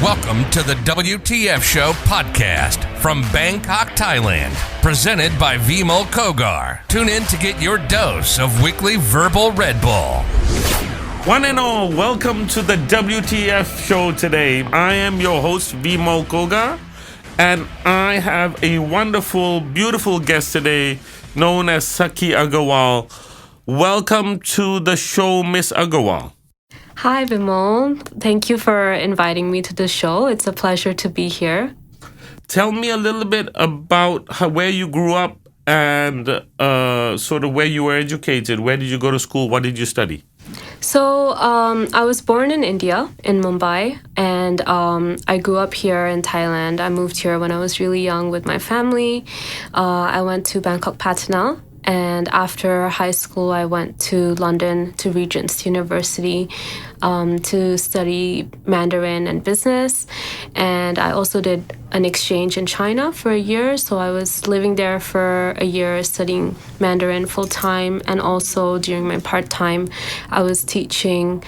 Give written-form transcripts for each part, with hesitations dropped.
Welcome to the Wtf Show podcast from Bangkok, Thailand, presented by Vimol Kogar. Tune in to get your dose of weekly verbal Red Bull. One and all, welcome to the WTF Show today. I am your host, Vimol Kogar, and I have a wonderful, beautiful guest today known as Sakhi Agarwal. Welcome to the show, Miss Agarwal. Hi, Vimol. Thank you for inviting me to the show. It's a pleasure to be here. Tell me a little bit about where you grew up and sort of where you were educated. Where did you go to school? What did you study? So I was born in India, in Mumbai, and I grew up here in Thailand. I moved here when I was really young with my family. I went to Bangkok Thailand. And after high school, I went to London to Regent's University to study Mandarin and business. And I also did an exchange in China for a year. So I was living there for a year studying Mandarin full-time. And also during my part-time, I was teaching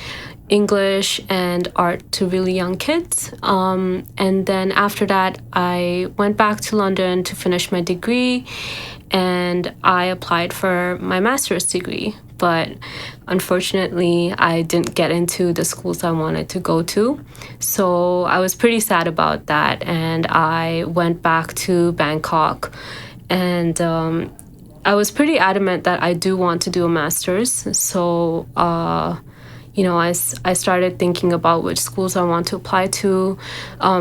English and art to really young kids. And then after that, I went back to London to finish my degree. And I applied for my master's degree, but unfortunately, I didn't get into the schools I wanted to go to. So I was pretty sad about that, and I went back to Bangkok, and I was pretty adamant that I do want to do a master's. So I started thinking about which schools I want to apply to.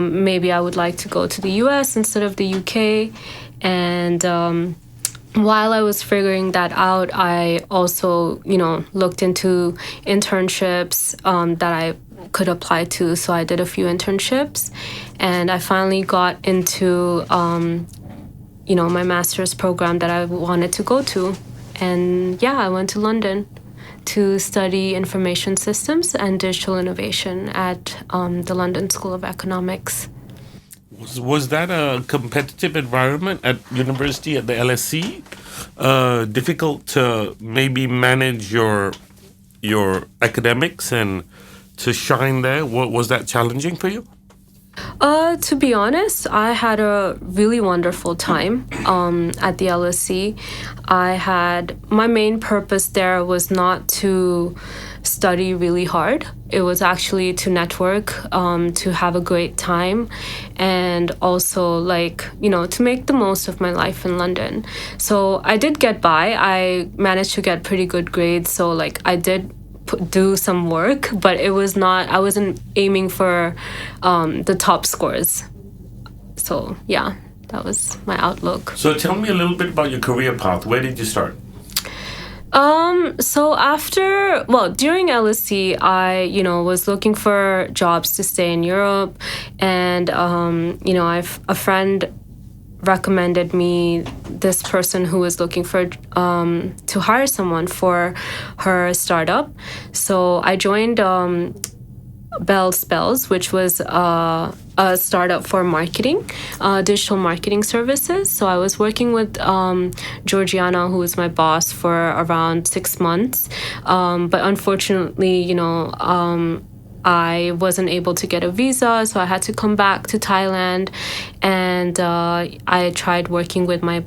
Maybe I would like to go to the US instead of the UK, and while I was figuring that out, I also, looked into internships that I could apply to. So I did a few internships, and I finally got into, my master's program that I wanted to go to. And I went to London to study information systems and digital innovation at the London School of Economics. Was that a competitive environment at university, at the LSE? Difficult to maybe manage your academics and to shine there? Was that challenging for you? To be honest, I had a really wonderful time at the LSE. My main purpose there was not to study really hard. It was actually to network, to have a great time, and also to make the most of my life in London. So I did get by. I managed to get pretty good grades. So I did do some work, but I wasn't aiming for the top scores. So that was my outlook. So tell me a little bit about your career path. Where did you start? So during LSE, I, was looking for jobs to stay in Europe, and, a friend recommended me this person who was looking for to hire someone for her startup. So I joined Bells, which was a startup for marketing, digital marketing services. So I was working with Georgiana, who was my boss, for around 6 months. But unfortunately, I wasn't able to get a visa, so I had to come back to Thailand. And I tried working with my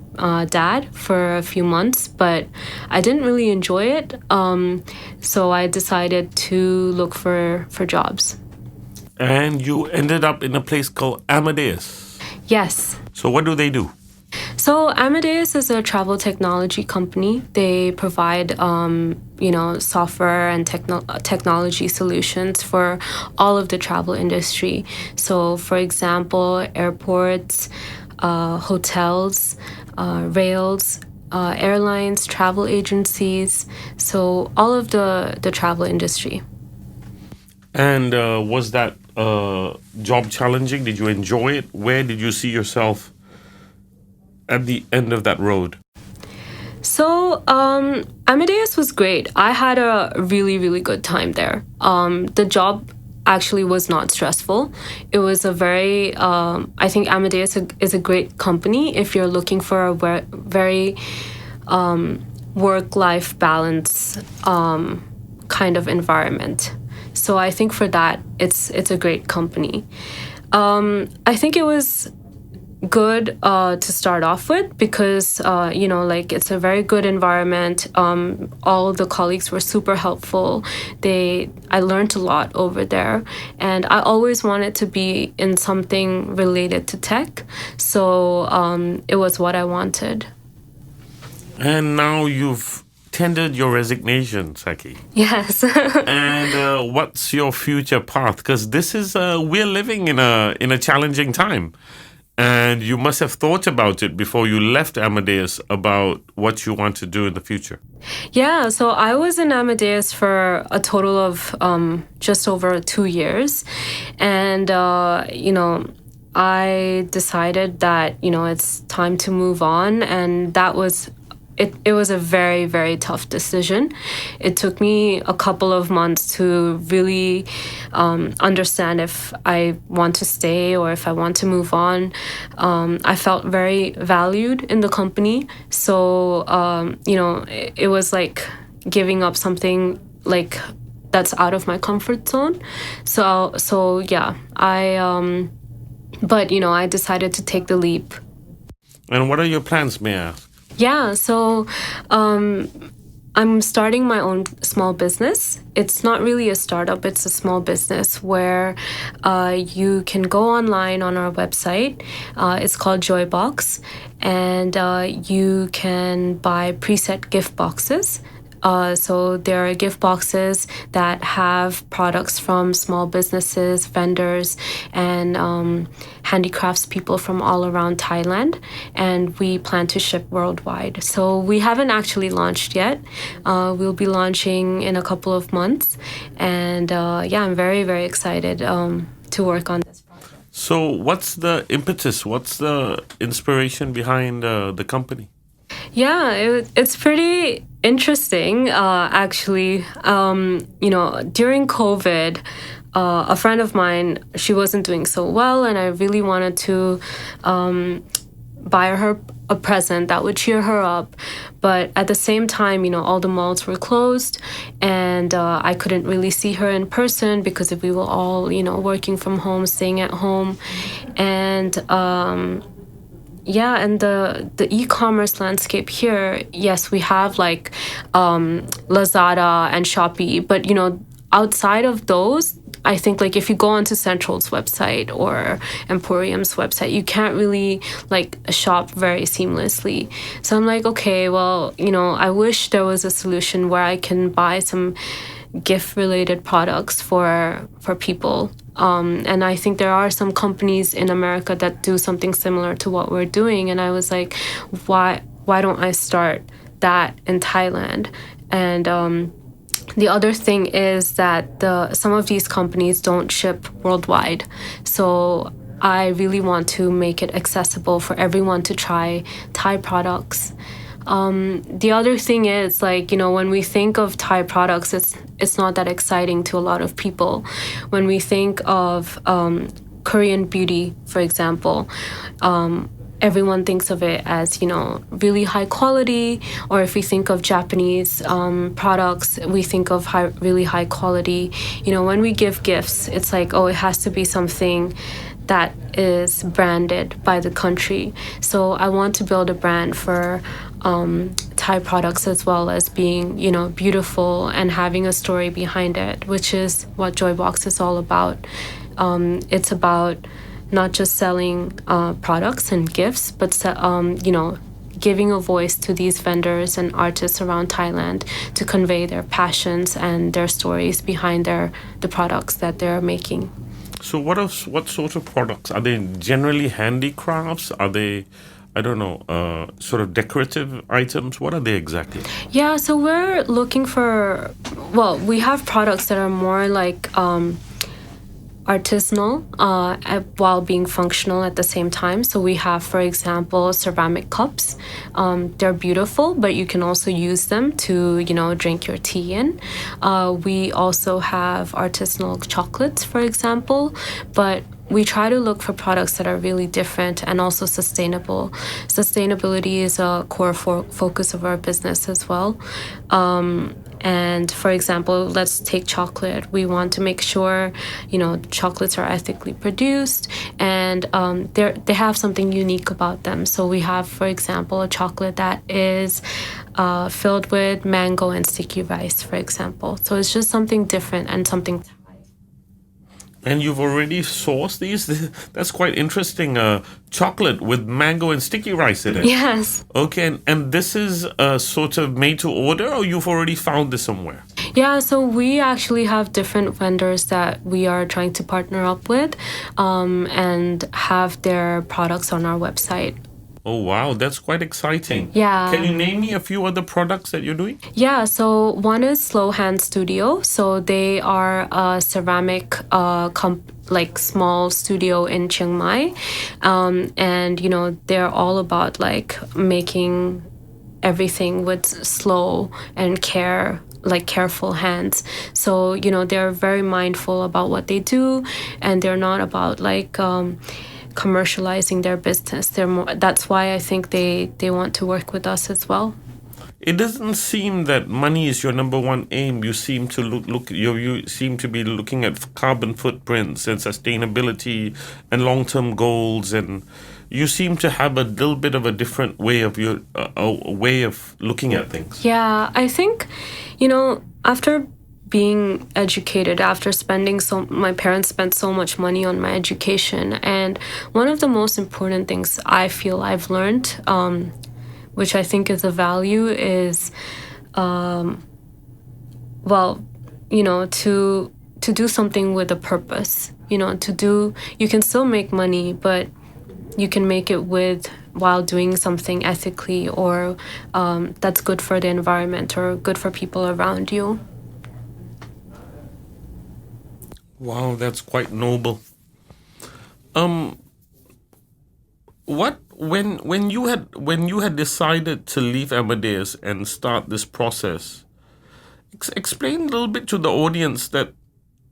dad for a few months, but I didn't really enjoy it. So I decided to look for jobs. And you ended up in a place called Amadeus. Yes. So what do they do? So Amadeus is a travel technology company. They provide, software and technology solutions for all of the travel industry. So, for example, airports, hotels, rails, airlines, travel agencies. So all of the travel industry. And was that job challenging? Did you enjoy it? Where did you see yourself at the end of that road? So Amadeus was great. I had a really, really good time there. The job actually was not stressful. It was a very, I think Amadeus is a great company if you're looking for a very work-life balance kind of environment. So I think for that, it's a great company. I think it was good to start off with because like it's a very good environment. All the colleagues were super helpful. I learned a lot over there, and I always wanted to be in something related to tech, so it was what I wanted. And now you've tendered your resignation, Sakhi. Yes. And what's your future path? Because this is we're living in a challenging time. And you must have thought about it before you left Amadeus about what you want to do in the future. Yeah, so I was in Amadeus for a total of just over 2 years. And, I decided that, it's time to move on. And that was it was a very, very tough decision. It took me a couple of months to really understand if I want to stay or if I want to move on. I felt very valued in the company. So, it was like giving up something like that's out of my comfort zone. So yeah, I decided to take the leap. And what are your plans, may I ask? Yeah, so I'm starting my own small business. It's not really a startup, it's a small business where you can go online on our website. It's called Joybox, and you can buy preset gift boxes. So there are gift boxes that have products from small businesses, vendors, and handicrafts people from all around Thailand. And we plan to ship worldwide. So we haven't actually launched yet. We'll be launching in a couple of months. And I'm very, very excited to work on this project. So what's the impetus? What's the inspiration behind the company? Yeah, it's pretty interesting, actually. During COVID, a friend of mine, she wasn't doing so well, and I really wanted to buy her a present that would cheer her up. But at the same time, all the malls were closed, and I couldn't really see her in person because we were all, working from home, staying at home. And and the e-commerce landscape here, yes, we have like Lazada and Shopee, but outside of those, I think like if you go onto Central's website or Emporium's website, you can't really like shop very seamlessly. So I'm like, okay, well, I wish there was a solution where I can buy some gift-related products for people. And I think there are some companies in America that do something similar to what we're doing. And I was like, why don't I start that in Thailand? And the other thing is that some of these companies don't ship worldwide. So I really want to make it accessible for everyone to try Thai products. The other thing is, like, when we think of Thai products, it's not that exciting to a lot of people. When we think of Korean beauty, for example, everyone thinks of it as, really high quality. Or if we think of Japanese products, we think of really high quality. When we give gifts, it's like, oh, it has to be something that is branded by the country. So I want to build a brand for Thai products as well as being, beautiful and having a story behind it, which is what Joybox is all about. It's about not just selling products and gifts, but giving a voice to these vendors and artists around Thailand to convey their passions and their stories behind the products that they're making. So what sort of products? Are they generally handicrafts? Are they, I don't know, sort of decorative items? What are they exactly? Yeah, so we're looking for, we have products that are more like artisanal while being functional at the same time. So we have, for example, ceramic cups. They're beautiful, but you can also use them to, drink your tea in. We also have artisanal chocolates, for example, but we try to look for products that are really different and also sustainable. Sustainability is a core focus of our business as well. And for example, let's take chocolate. We want to make sure, chocolates are ethically produced, and they have something unique about them. So we have, for example, a chocolate that is filled with mango and sticky rice, for example. So it's just something different and something. And you've already sourced these? That's quite interesting. Chocolate with mango and sticky rice in it. Yes. Okay, and this is sort of made to order, or you've already found this somewhere? Yeah, so we actually have different vendors that we are trying to partner up with and have their products on our website. Oh, wow, that's quite exciting. Yeah. Can you name me a few other products that you're doing? Yeah, so one is Slow Hand Studio. So they are a ceramic small studio in Chiang Mai. And, they're all about making everything with slow and careful hands. So, they're very mindful about what they do, and they're not about commercializing their business. That's why I think they want to work with us as well. It doesn't seem that money is your number one aim. You seem to you seem to be looking at carbon footprints and sustainability and long-term goals, and you seem to have a little bit of a different way of way of looking at things. Yeah, I think, after being educated, after my parents spent so much money on my education, and one of the most important things I feel I've learned, which I think is a value, is to do something with a purpose. You can still make money, but you can make it while doing something ethically, or that's good for the environment or good for people around you. Wow, that's quite noble. When you had decided to leave Amadeus and start this process, explain a little bit to the audience that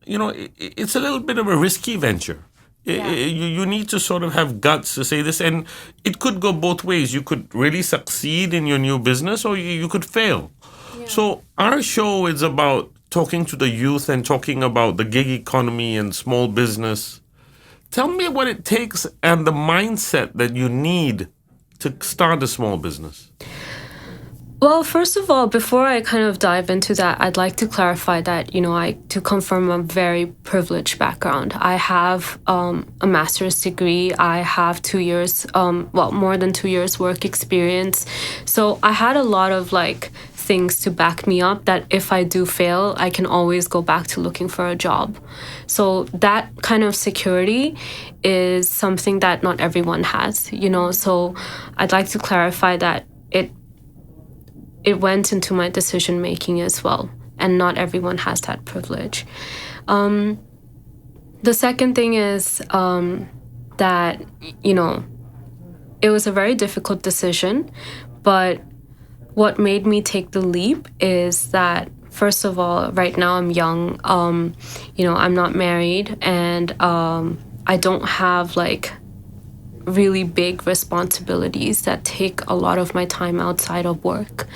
it's a little bit of a risky venture. Yeah. You need to sort of have guts to say this, and it could go both ways. You could really succeed in your new business, or you could fail. Yeah. So our show is about talking to the youth and talking about the gig economy and small business. Tell me what it takes and the mindset that you need to start a small business. Well, first of all, before I kind of dive into that, I'd like to clarify that, I do come from a very privileged background. I have a master's degree. I have 2 years, more than 2 years work experience. So I had a lot of things to back me up that if I do fail, I can always go back to looking for a job. So that kind of security is something that not everyone has, So I'd like to clarify that it went into my decision making as well, and not everyone has that privilege. The second thing is that, it was a very difficult decision, but what made me take the leap is that, first of all, right now I'm young, I'm not married, and I don't have really big responsibilities that take a lot of my time outside of work.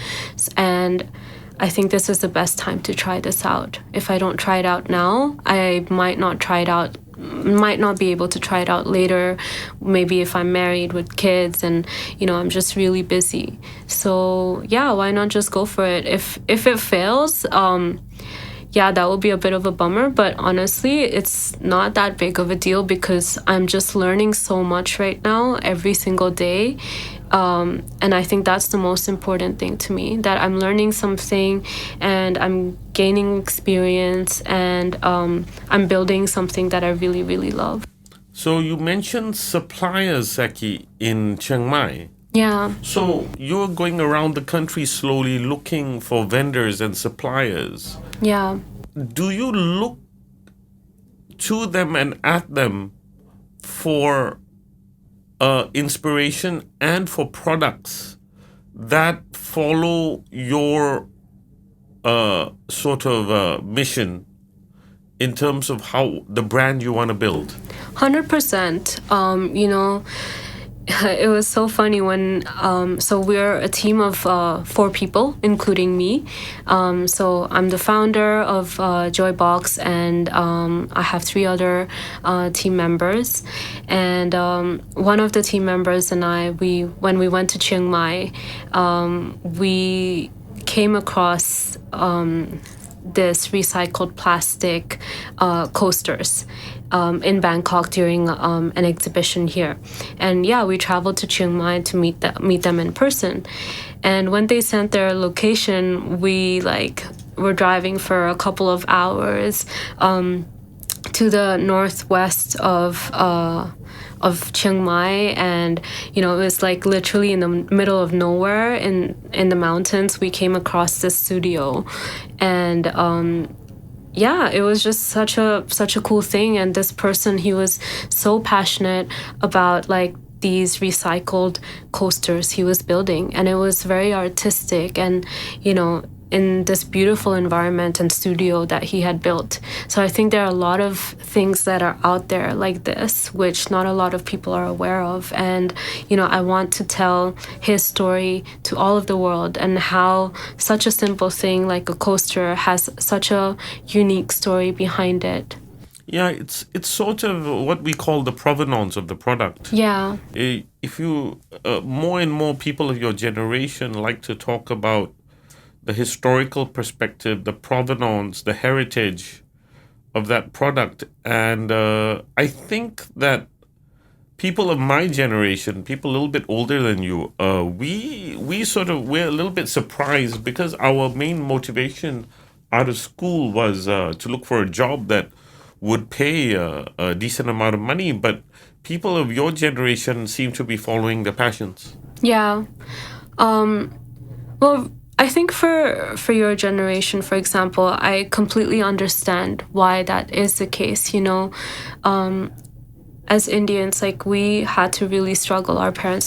And I think this is the best time to try this out. If I don't try it out now, I might not be able to try it out later, maybe if I'm married with kids and, I'm just really busy. So yeah, why not just go for it? If it fails, that will be a bit of a bummer, but honestly, it's not that big of a deal because I'm just learning so much right now every single day. And I think that's the most important thing to me, that I'm learning something and I'm gaining experience, and I'm building something that I really, really love. So you mentioned suppliers, Sakhi, in Chiang Mai. Yeah. So you're going around the country slowly looking for vendors and suppliers. Yeah. Do you look to them and at them for inspiration and for products that follow your mission in terms of how the brand you want to build? 100%. it was so funny when so we're a team of 4 people, including me. So I'm the founder of Joybox, and I have 3 other team members. And one of the team members and I, when we went to Chiang Mai, we came across this recycled plastic coasters in Bangkok during an exhibition here. And yeah, we traveled to Chiang Mai to meet them in person. And when they sent their location, we were driving for a couple of hours to the northwest of Chiang Mai, and it was like literally in the middle of nowhere in the mountains. We came across this studio, and yeah, it was just such a cool thing. And this person, he was so passionate about these recycled coasters he was building, and it was very artistic, and in this beautiful environment and studio that he had built. So I think there are a lot of things that are out there like this, which not a lot of people are aware of. And, I want to tell his story to all of the world, and how such a simple thing like a coaster has such a unique story behind it. Yeah, it's sort of what we call the provenance of the product. Yeah. If you, more and more people of your generation like to talk about the historical perspective, the provenance, the heritage of that product. And I think that people of my generation, people a little bit older than you, we're a little bit surprised, because our main motivation out of school was to look for a job that would pay a decent amount of money. But people of your generation seem to be following their passions. Yeah. Well, I think for your generation, for example, I completely understand why that is the case. As Indians, we had to really struggle.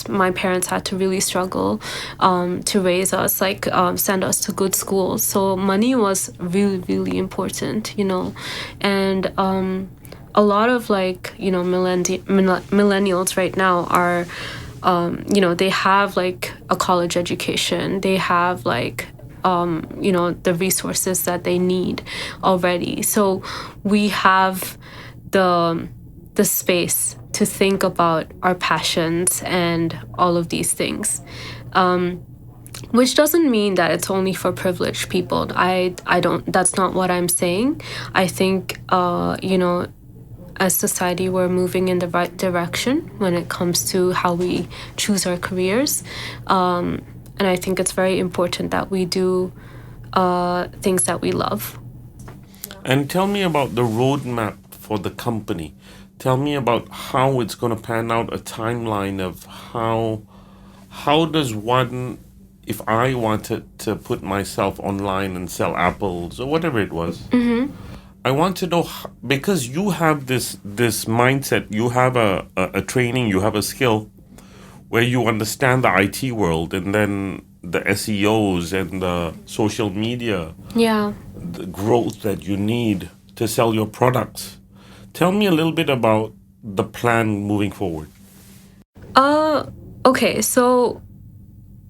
My parents had to really struggle to raise us, send us to good schools. So money was really, really important, and a lot of millennials right now are, they have a college education. They have the resources that they need already. So we have the space to think about our passions and all of these things. Which doesn't mean that it's only for privileged people. That's not what I'm saying. I think, as society, we're moving in the right direction when it comes to how we choose our careers. And I think it's very important that we do things that we love. And tell me about the roadmap for the company. Tell me about how it's going to pan out, a timeline of how does one, if I wanted to put myself online and sell apples or whatever it was, I want to know, because you have this mindset, you have a training, you have a skill where you understand the IT world, and then the SEOs and the social media, the growth that you need to sell your products. Tell me a little bit about the plan moving forward. Okay, so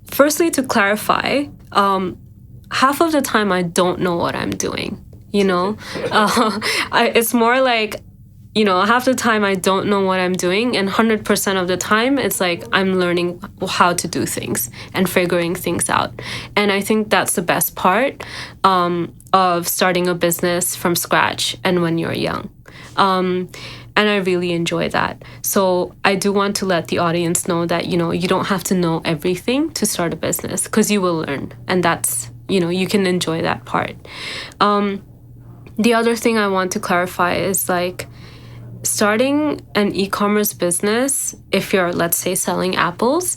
firstly, to clarify, half of the time I don't know what I'm doing. It's more half the time I don't know what I'm doing, and 100% of the time it's I'm learning how to do things and figuring things out. And I think that's the best part of starting a business from scratch and when you're young. And I really enjoy that. So I do want to let the audience know that, you don't have to know everything to start a business, because you will learn. And that's, you can enjoy that part. The other thing I want to clarify is starting an e-commerce business, if you're, let's say, selling apples,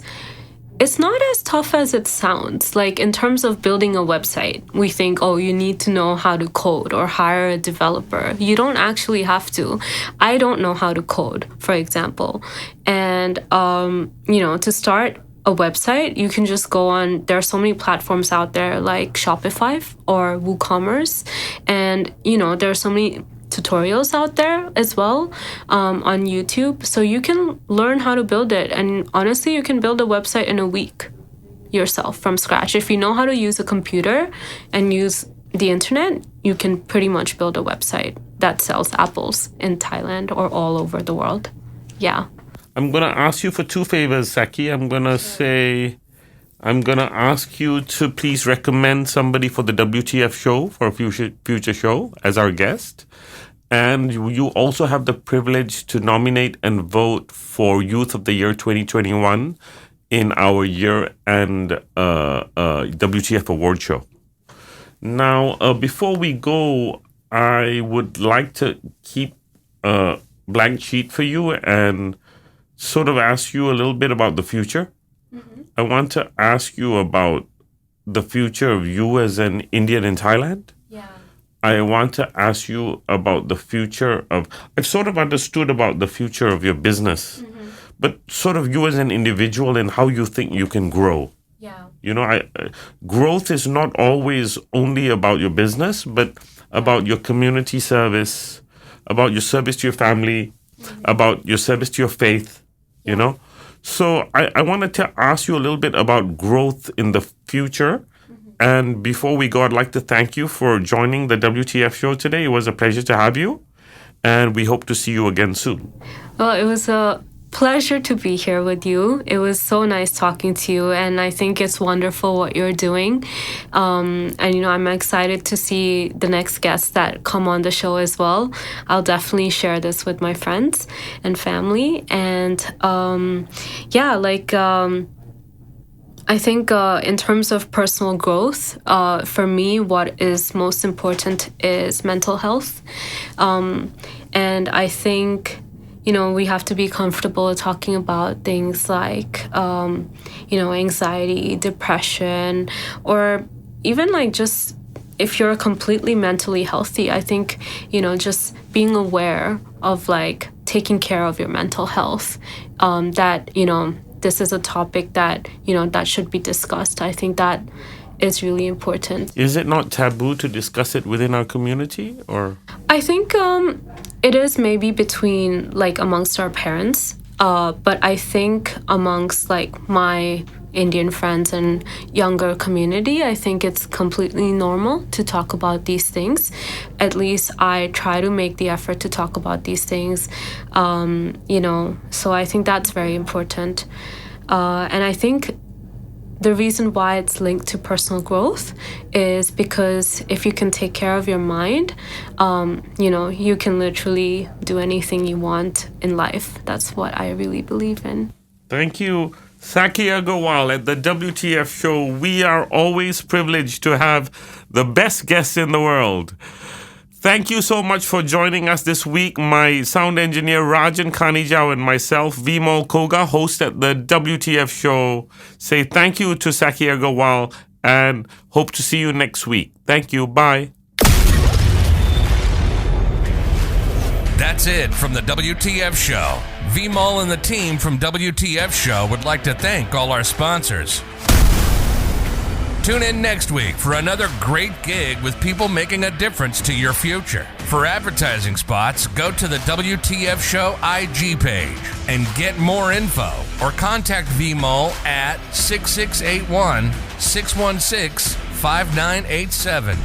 it's not as tough as it sounds. In terms of building a website, we think, you need to know how to code or hire a developer. You don't actually have to. I don't know how to code, for example. And, to start a website, you can just go on, there are so many platforms out there like Shopify or WooCommerce. And, there are so many tutorials out there as well on YouTube. So you can learn how to build it. And honestly, you can build a website in a week yourself from scratch. If you know how to use a computer and use the internet, you can pretty much build a website that sells apples in Thailand or all over the world. Yeah. I'm going to ask you for two favors, Sakhi. I'm going to ask you to please recommend somebody for the WTF show, for a future show as our guest. And you also have the privilege to nominate and vote for Youth of the Year 2021 in our year-end WTF award show. Now, before we go, I would like to keep a blank sheet for you and sort of ask you a little bit about the future. Mm-hmm. I want to ask you about the future of you as an Indian in Thailand. Yeah. I want to ask you about the future of... I've sort of understood about the future of your business, but sort of you as an individual and how you think you can grow. Yeah. You know, growth is not always only about your business, but about your community service, about your service to your family, about your service to your faith, you know. So I wanted to ask you a little bit about growth in the future. And before we go, I'd like to thank you for joining the WTF show today. It was a pleasure to have you. And we hope to see you again soon. Well, it was a pleasure to be here with you. It was so nice talking to you, and I think it's wonderful what you're doing. And I'm excited to see the next guests that come on the show as well. I'll definitely share this with my friends and family. And I think in terms of personal growth, for me, what is most important is mental health. And I think we have to be comfortable talking about things like, anxiety, depression, or even like just if you're completely mentally healthy, I think, just being aware of like taking care of your mental health, that, this is a topic that, that should be discussed. I think that is really important. Is it not taboo to discuss it within our community, or? I think it is maybe between like amongst our parents, but I think amongst like my Indian friends and younger community, I think it's completely normal to talk about these things. At least I try to make the effort to talk about these things, so I think that's very important. And I think the reason why it's linked to personal growth is because if you can take care of your mind, you can literally do anything you want in life. That's what I really believe in. Thank you, Sakhi Agarwal at the WTF show. We are always privileged to have the best guests in the world. Thank you so much for joining us this week. My sound engineer Rajan Khanijau and myself, Vimol Kogar, host at the WTF show, say thank you to Sakhi Agarwal and hope to see you next week. Thank you. Bye. That's it from the WTF show. Vimol and the team from WTF show would like to thank all our sponsors. Tune in next week for another great gig with people making a difference to your future. For advertising spots, go to the WTF Show IG page and get more info or contact Vimol at 6681 616 5987.